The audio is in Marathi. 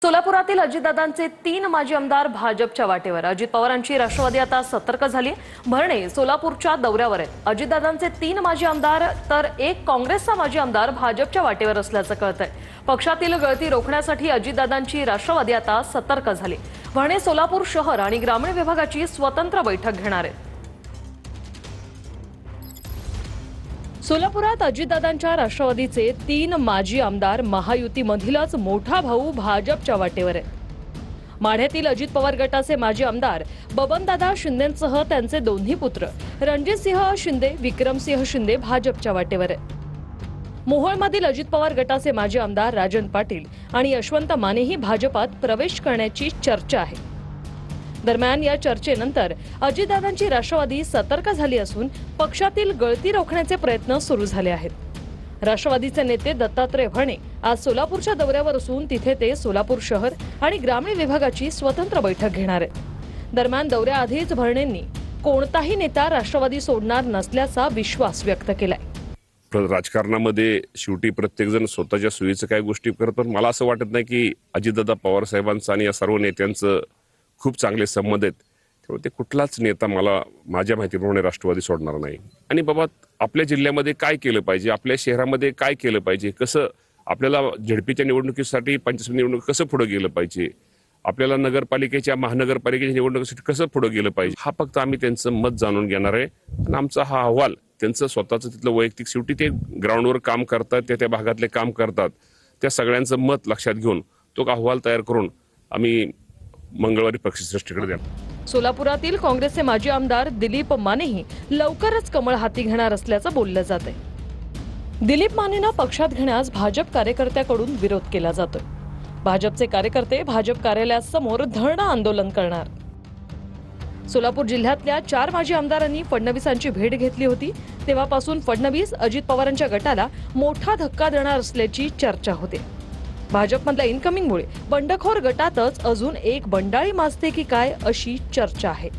सोलापुरातील अजितदादांचे 3 माजी आमदार भाजपच्या वाटेवर। अजित पवारांची राष्ट्रवादी आता सतर्क झाली। भरणे सोलापूरच्या दौऱ्यावर आहेत। अजितदादांचे 3 माजी आमदार तर एक काँग्रेसचा माजी आमदार भाजपच्या वाटेवर असल्याचं कळतंय। पक्षातील गळती रोखण्यासाठी अजितदादांची राष्ट्रवादी आता सतर्क झाली। भरणे सोलापूर शहर आणि ग्रामीण विभागाची स्वतंत्र बैठक घेणार आहेत। सोलापुरात अजितदादांच्या राष्ट्रवादीचे 3 माजी आमदार महायुतीमधीलच मोठा भाऊ भाजपच्या वाटेवर आहेत। माढ्यातील अजित पवार गटाचे माजी आमदार बबनदादा शिंदेंसह त्यांचे दोन्ही पुत्र रणजितसिंह शिंदे, विक्रमसिंह शिंदे भाजपच्या वाटेवर आहेत। मोहोळमधील अजित पवार गटाचे माजी आमदार राजन पाटील आणि यशवंत मानेही भाजपात प्रवेश करण्याची चर्चा आहे। दरम्यान या चर्चेनंतर अजितदादांची राष्ट्रवादी सतर्क झाली असून पक्षातील गळती रोखण्याचे प्रयत्न सुरू झाले आहेत। राष्ट्रवादीचे नेते दत्तात्रय भरणे आज सोलापूरच्या दौऱ्यावर असून तिथे ते सोलापूर शहर आणि ग्रामीण विभागाची स्वतंत्र बैठक घेणार आहेत। दरम्यान दौऱ्याआधीच भरणेंनी कोणताही नेता राष्ट्रवादी सोडणार नसल्याचा विश्वास व्यक्त केलाय। राजकारणामध्ये शेवटी प्रत्येकजण स्वतःच्या सोयीचं काही गोष्टी करतो। मला असं वाटत नाही की अजितदादा पवार साहेबांचं आणि या सर्व नेत्यांचं खूप चांगले संबंध आहेत, त्यामुळे ते कुठलाच नेता माझ्या माहितीप्रमाणे राष्ट्रवादी सोडणार नाही। आणि बाबा आपल्या जिल्ह्यामध्ये काय केलं पाहिजे, आपल्या शहरामध्ये काय केलं पाहिजे, कसं आपल्याला झडपीच्या निवडणुकीसाठी पंचायत निवडणूक कसं पुढे गेलं पाहिजे, आपल्याला नगरपालिकेच्या महानगरपालिकेच्या निवडणुकीसाठी कसं पुढे गेलं पाहिजे, हा फक्त आम्ही त्यांचं मत जाणून घेणार आहे। आणि आमचा हा अहवाल त्यांचं स्वतःचं तिथलं वैयक्तिक शेवटी ते ग्राउंडवर काम करतात, त्या भागातले काम करतात, त्या सगळ्यांचं मत लक्षात घेऊन तो अहवाल तयार करून आम्ही मंगळवारी पक्षश्रेष्ठीकडे द्या। सोलापुरातील काँग्रेसचे माजी आमदार दिलीप मानेही लवकरच कमळ हाती घेणार असल्याचं बोललं जातंय। दिलीप मानेंना पक्षात घेण्यास भाजप कार्यकर्त्याकडून विरोध केला जातोय। भाजपचे कार्यकर्ते भाजप कार्यालयासमोर धरणं आंदोलन करणार। सोलापूर जिल्ह्यातल्या 4 माजी आमदारांनी फडणवीसांची भेट घेतली होती, तेव्हापासून फडणवीस अजित पवारांच्या गटाला मोठा धक्का देणार असल्याची चर्चा होते। भाजपमधल्या इनकमिंगमुळे बंडखोर गटातच अजून एक बंडाळी माजते की काय अशी चर्चा आहे।